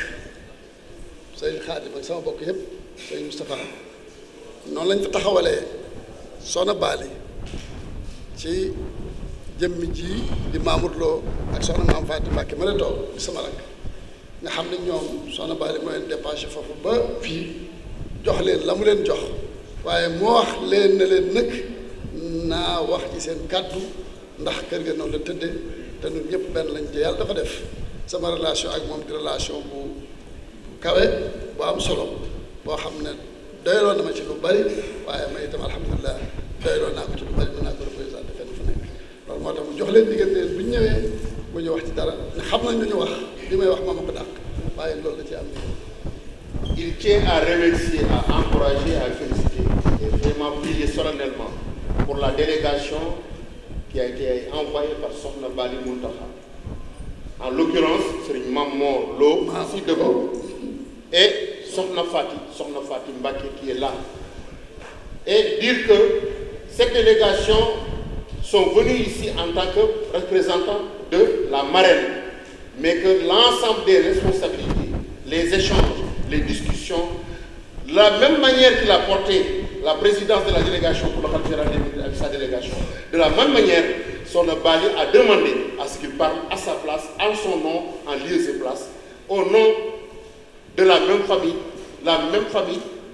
sëriñ Xaadim ak sama bokk yëpp sëriñ Moustapha noonu lañ fa taxawalee Soxna Bali ci jëmmi ji di Mamour Lo ak soxna Maam Fatou Mbacke ma la toog di sama rakk nga xam ne ñoom soxna Bally moo leen dépassé foofu ba fii jox leen la mu leen jox waaye moo wax leen ne leen nag naa wax ci seen kàddu ndax kër ga noonu la tëdde te ñun ñëpp benn lañ ci yàlla dafa def sama relation ak moom di relation bu kawe bu am solo boo xam ne doyloo na ma ci lu bari waaye may itam alhamdulilah doyloo naa ko ci lu bari mën naa ko représenté fenn fu nekk loolu moo tax mu jox leen diggante leen bu ñu ñëwee bu ñu wax ci dara ne xam nañ lu ñu wax li may wax moom a ko dàq waaye loolu la ci am. Il tient à remercier, à encourager, à féliciter et vraiment prier solennellement pour la délégation qui a été envoyée par Sokhna Bally Mountakha. En l'occurrence, Serigne Mamor Lo, ici devant, et Sokhna Fati Mbacké qui est là. Et dire que cette délégation sont venus ici en tant que représentants de la marraine, mais que l'ensemble des responsabilités, les échanges, les discussions, la même manière qu'il a porté la présidence de la délégation pour le khalife général des mourides avec sa délégation, de la même manière, Sokhna Bally a demandé à ce qu'il parle à sa place, en son nom, en lieu et place, au nom de la même famille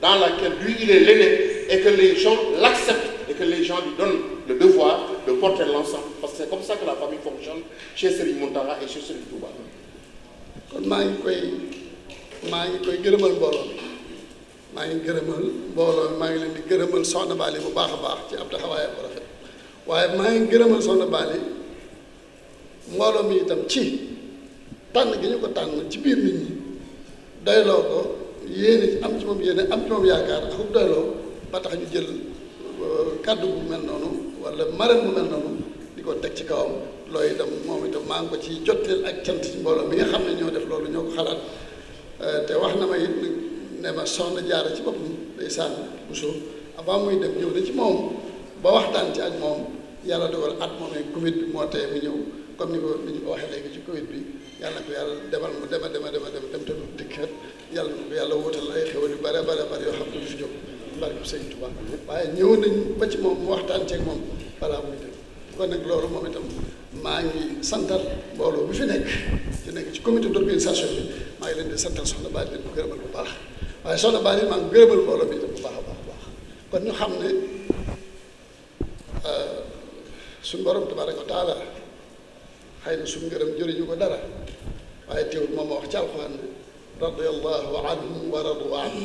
dans laquelle lui il est l'aîné et que les gens l'acceptent et que les gens lui donnent le devoir de porter l'ensemble parce que c'est comme ça que la famille fonctionne chez Serigne Mountakha et chez Serigne Touba. kon maa ngi koy gërëmal mbooloo mi maa ngi leen di gërëmal Sokhna Bally bu baax a baax ci ab taxawaayam bu rafet waaye maa ngi gërëmal Sokhna Bally mbooloo mi itam ci tànn gi ñu ko tànn ci biir nit ñi doyloo ko yéene am ci moom yéene am ci moom yaakaar ak doyloo ba tax ñu jël kàddu bu mel noonu wala marraine bu mel noonu di ko teg ci kawam loolu itam moom itam maa ngi ko ci jotteel ak cant ci mbooloo mi nga xam ne ñoo def loolu ñoo ko xalaat te wax na ma it ne ma soxna Jaara ci boppam day sànn Bousso avant muy dem ñëw na ci moom ba waxtaan ci ak moom yàlla dogal at moomee Covid bi moo tee mu ñëw comme ni ñu ko waxee léegi ci Covid bi yàlla na ko yàlla demal mu dem te du dikkat yàlla na ko yàlla wutal ay xewal yu bare yoo xam ne du fi jóg barke Sëñ Tuubaa waaye ñëw nañ ba ci moom mu waxtaan ceeg moom balaa muy dem kon nag loolu moom itam maa ngi santal mbooloo bi fi nekk ci comité d'organisation bi maa ngi leen di santal Sokhna Bally leen ko gërëmal bu baax waaye Sokhna Bally maa ngi gërëmal mbooloo bi itam bu baax a baax kon ñu xam ne suñu borom tabaaraka wa taala xëy na suñu ngërëm jëriñu ko dara waaye teewul moom ma wax ci alxuraan ne radiyallahu anhum wa radu anhu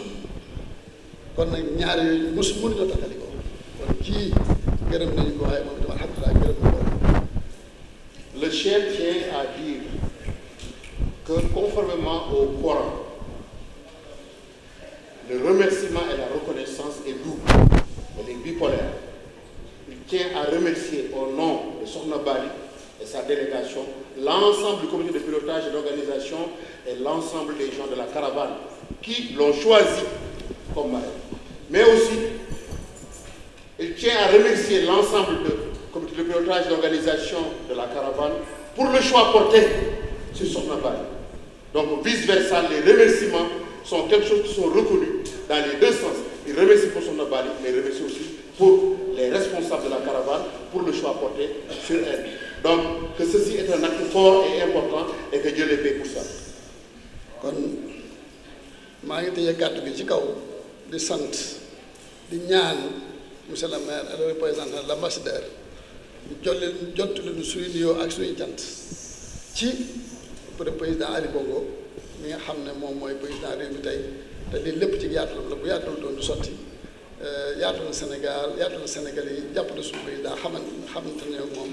kon nag ñaar yooyu mënuñoo taxali ko kon kii gërëm nañu ko waaye moom itam alhamdulilah gërëm na ko. Le chef tient à dire que conformément au Coran, le remerciement et la reconnaissance est double, elle est bipolaire. Il tient à remercier au nom de Sokhna Bally et sa délégation l'ensemble du comité de pilotage et d'organisation et l'ensemble des gens de la caravane qui l'ont choisi comme marraine. Mais aussi, il tient à remercier l'ensemble du comité de pilotage et d'organisation de la caravane pour le choix porté sur Sokhna Bally. Donc vice-versa, les remerciements sont quelque chose qui sont reconnus dans les deux sens. Il remercie pour Sokhna Bally, mais il remercie aussi pour les responsables de la caravane pour le choix porté sur elle. Donc que ceci est un acte fort et important et que Dieu les paie pour ça. kon maa ngi tëjee kàddu gi ci kaw di sant di ñaan monsieur le maire et le représentant de l'ambassadeur jot leen suñu nuyoo ak suñuy cant ci pour le président Ali Bongo mi nga xam ne moom mooy président réew mi tey te lii lépp ci yaatalam la bu yaatal doon du sotti yaatu na Sénégal yaatu na Sénégal yi jàpp na suñu président xamante ne moom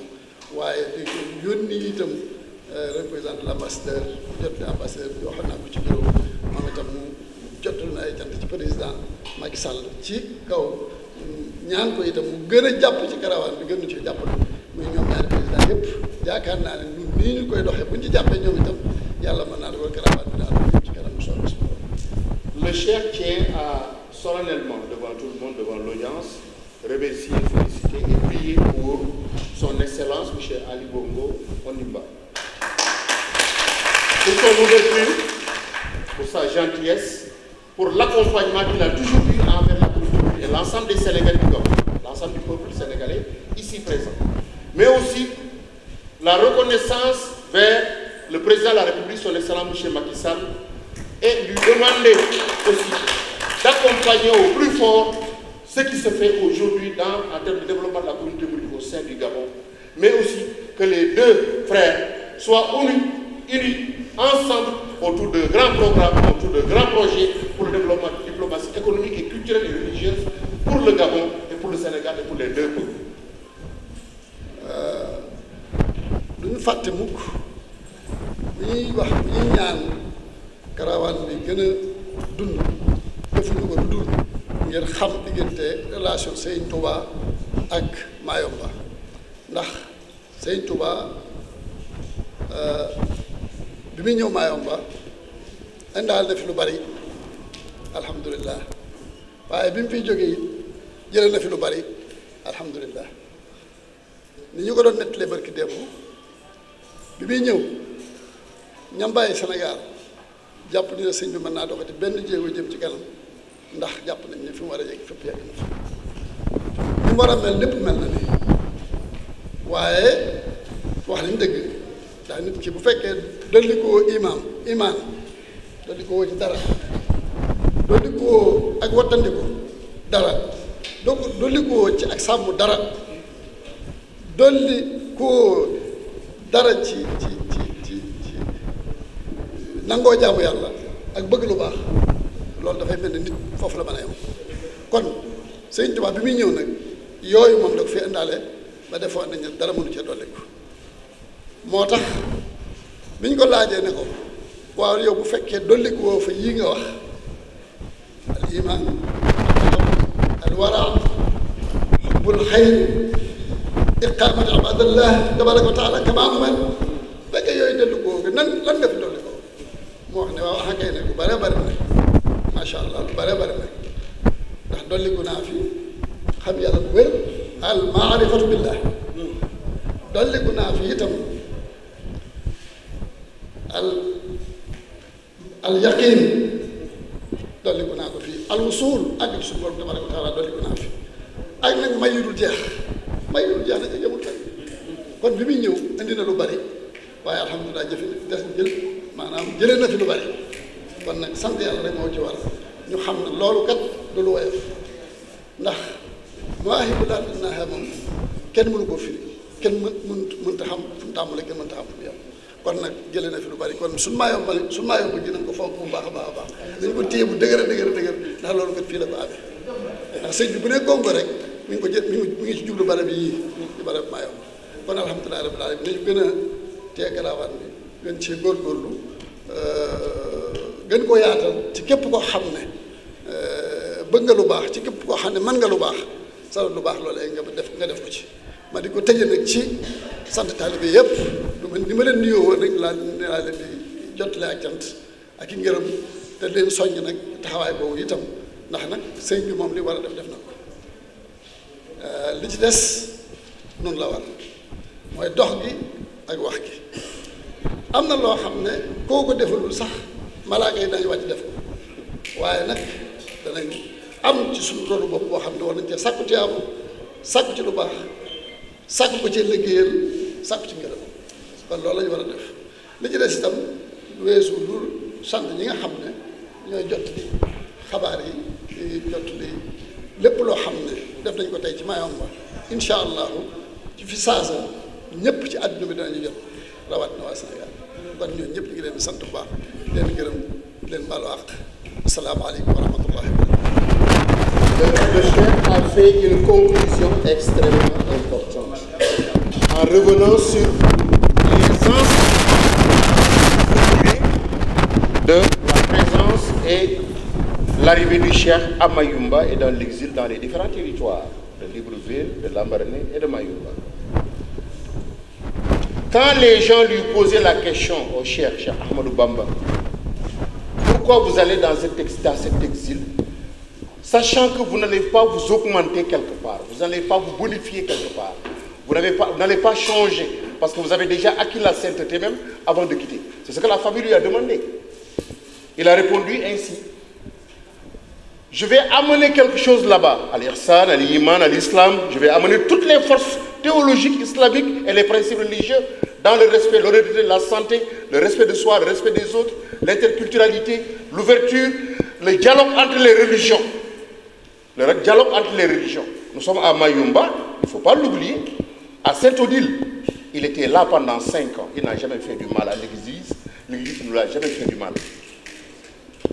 waaye di yónni itam représentant l'ambassadeur jot li ambassadeur bi waxoon naa ko ci bureau moom itam mu jotul na ay cant ci président Macky Sall ci kaw ñaan ko itam mu gën a jàpp ci caravane bi gën ñu ci jàppale muy ñoom ñaari président yépp yaakaar naa ne ñun nii ñu koy doxee bu ñu ci jàppee ñoom itam yàlla mën naa dogal caravane bi daal ci kanam solo. Le chef tient à solennellement devant tout le monde, devant l'audience, remercier, féliciter et prier pour son excellence M. Ali Bongo Ondimba. Pour son ouverture, pour sa gentillesse, pour l'accompagnement qu'il a toujours eu envers la communauté et l'ensemble des Sénégalais du Gabon, l'ensemble du peuple sénégalais ici présent. Mais aussi la reconnaissance vers le président de la République, son excellence M. Macky Sall, et lui demander aussi d'accompagner au plus fort ce qui se fait aujourd'hui en termes de développement de la communauté mouride au sein du Gabon, mais aussi que les deux frères soient unis ensemble autour de grands programmes, autour de grands projets pour le développement de la diplomatie économique et culturelle et religieuse pour le Gabon et pour le Sénégal et pour les deux peuples. duñu fàtte mukk bu ñuy ñaan karawaan bi gën a dund defuñu ko lu dul ngir xam diggante relation Sëñ Touba ak Mayomba ndax Sëñ Touba bi muy ñëw Mayomba indaal na fi lu bari alhamdulilah waaye bi mu fiy jógee it jëlee na fi lu bari alhamdulilah ni ñu ko doon nettalee barki démb bi muy ñëw ñam bàyyi Sénégal jàpp ni ne sëñ bi mën naa doxati benn jéego jëm ci kanam ndax jàpp nañ ne fi mu war a yegg fépp yegg na fi li mu war a mel lépp mel na ni waaye wax nañ dëgg ndax nit ki bu fekkee dolli koo imaan dolli koo ci dara dolli koo ak wattandiku dara donc dolli koo ci ak sàmm dara dolli koo dara ci nangoo jaamu yàlla ak bëgg lu baax loolu dafay mel ni nit foofu la mën a yem kon Sëñ Tuubaa bi muy ñëw nag yooyu moom da ko fi indaale ba defoon nañ ne dara mënu cee dolliku moo tax biñ ko laajee ne ko waaw yow bu fekkee dolliku woo fa yii nga wax al iman al wara xubbul xayr iqaamati ibadallah tabaraka wa taala kama amal fekkee yooyu dolliku woo lan nga fi dolli ko moo wax ne waaw axakay ne lu bare bari nag macha allah lu bare bari nag ndax dolliku naa fi xam yàlla bu wér al maarifatu billah dolliku naa fi itam al yaqin dolliku naa ko fii al wusul ak suñu borom tabaraka wa taala dolliku naa fi ak nag may yu dul jeex nag yemul fenn kon bi muy ñëw indi na lu bari waaye alhamdulilah jëlee na fi lu bari kon nag sant yàlla rek moo ci war ñu xam ne loolu kat du lu woyof ndax mawaahibu laa tantahi moom kenn mënu koo firi kenn mënta xam fu mu tàmbalee kenn mënta xam fu mu yem kon nag jëlee na fi lu bari kon suñu Mayomba ji nañ ko fonk bu baax a baax a baax dañ ko téye bu dëgër ndax loolu kat fii la ko amee ndax sëñ bi bu ne Congo rek mi ngi ci jublu barab yii ci barab Mayomba kon alhamdulilah rabbil alamin nañu gën a téye garaawaan bi gën cee góorgóorlu gën koo yaatal ci képp koo xam ne bëgg nga lu baax ci képp koo xam ne mën nga lu baax sa lu baax loolee nga def ko ci ma di ko tëjee nag ci sant taalibe yëpp ni ma leen nuyoo woon rek laa leen di jottale ak cant ak i ngërëm te leen soññ nag taxawaay boobu itam ndax nag sëñ bi moom li war a def na ko li ci des noonu la war mooy dox gi ak wax gi am na loo xam ne koo ko defalul sax malaaka yi dañu wàcc def ko waaye nag danañ am ci suñu rôle bopp boo xam ne war nañ cee sàkku tiyaabu sàkku ci lu baax sàkku ko ci liggéeyal sàkku ci ngërëm kon loolu la ñu war a def li ci des itam weesu lu sant ñi nga xam ne ñooy jot li xabaar yi di jot li lépp loo xam ne def nañ ko tey ci Mayomba incha allahu ci fi saasa ñëpp ci àdduna bi danañu jot rawat na waa Sénégal kon ñooñu ñëpp ñu ngi leen di sant bu baax di leen gërëm di leen baalu àq asalaamaaleykum wa rahmatullahi wa barakatuh. Le chef a fait une conclusion extrêmement importante en revenant sur les enseignements de la présence et l'arrivée du Cheikh à Mayumba et dans l'exil dans les différents territoires de Libreville, de Lambaréné et de Mayumba. Quand les gens lui posaient la question au Cheikh Ahmadou Bamba, pourquoi vous allez dans cet exil, sachant que vous n'allez pas vous augmenter quelque part, vous n'allez pas vous bonifier quelque part, vous n'allez pas changer, parce que vous avez déjà acquis la sainteté même avant de quitter. C'est ce que la famille lui a demandé. Il a répondu ainsi: je vais amener quelque chose là-bas, à l'Ihsan, à l'Iman, à l'Islam, je vais amener toutes les forces théologiques islamiques et les principes religieux dans le respect, l'honnêteté, la santé, le respect de soi, le respect des autres, l'interculturalité, l'ouverture, le dialogue entre les religions. Le dialogue entre les religions. Nous sommes à Mayumba, il ne faut pas l'oublier. À Saint-Odile, il était là pendant 5 ans. Il n'a jamais fait du mal à l'église. L'église ne lui a jamais fait du mal.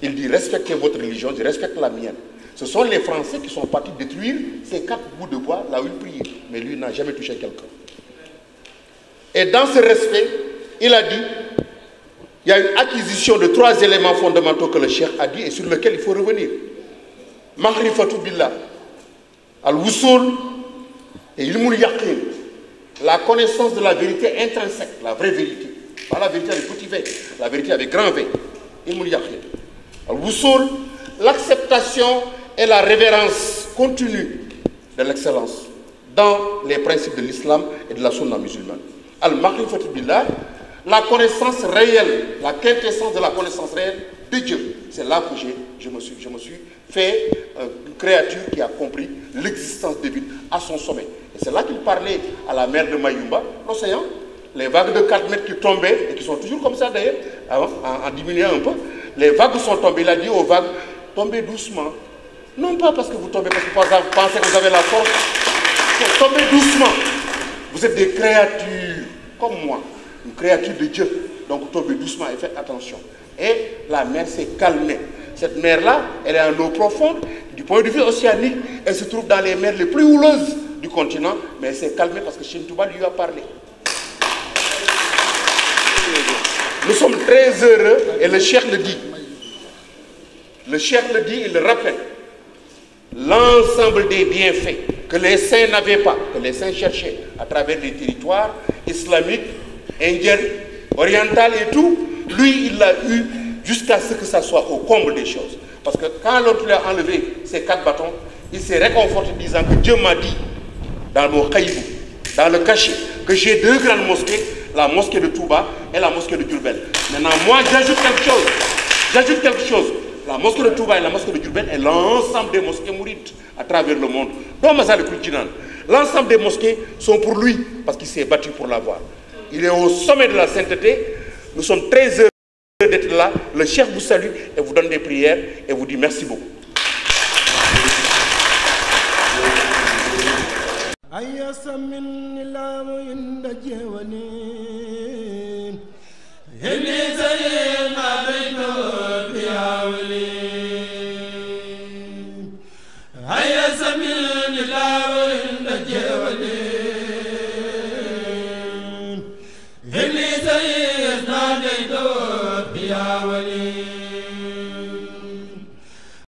Il dit respectez votre religion, je respecte la mienne. Ce sont les Français qui sont partis détruire ces 4 bouts de bois là où il priait. Mais lui n'a jamais touché quelqu'un. Et dans ce respect, il a dit, il y a une acquisition de 3 éléments fondamentaux que le cheikh a dit et sur lesquels il faut revenir. Mahrifatu billah, al-wusul et ilmul yaqin, la connaissance de la vérité intrinsèque, la vraie vérité. Pas la vérité avec petit V, la vérité avec grand V. Ilmul yaqin. Al-wusul, l'acceptation et la révérence continue de l'excellence dans les principes de l'islam et de la sunna musulmane. Al-Mahrifatu billah, la connaissance réelle, la quintessence de la connaissance réelle de Dieu. C'est là que je me suis fait une créature qui a compris l'existence divine à son sommet. Et c'est là qu'il parlait à la mer de Mayumba, l'océan, les vagues de 4 mètres qui tombaient, et qui sont toujours comme ça d'ailleurs, en diminuant un peu. Les vagues sont tombées, il a dit aux vagues, tombez doucement. Non pas parce que vous tombez, parce que vous pensez que vous avez la force. Tombez doucement. Vous êtes des créatures comme moi, une créature de Dieu. Donc tombez doucement et faites attention. Et la mer s'est calmée. Cette mer-là, elle est en eau profonde. Du point de vue océanique, elle se trouve dans les mers les plus houleuses du continent. Mais elle s'est calmée parce que Cheikh Touba lui a parlé. Nous sommes très heureux, et le cheikh le dit. Le cheikh le dit, il le rappelle. L'ensemble des bienfaits que les saints n'avaient pas, que les saints cherchaient à travers les territoires islamiques, indiens, orientaux et tout, lui, il l'a eu jusqu'à ce que ça soit au comble des choses. Parce que quand l'autre lui a enlevé ses 4 bâtons, il s'est réconforté disant que Dieu m'a dit, dans mon caïbou, dans le cachet, que j'ai 2 grandes mosquées, la mosquée de Touba et la mosquée de Diourbel. Maintenant, moi, j'ajoute quelque chose. La mosquée de Touba et la mosquée de Diourbel et l'ensemble des mosquées mourides à travers le monde. Dans Massalikul Jinan, l'ensemble des mosquées sont pour lui parce qu'il s'est battu pour l'avoir. Il est au sommet de la sainteté. Nous sommes très heureux d'être là. Le cheikh vous salue et vous donne des prières et vous dit merci beaucoup. Yes.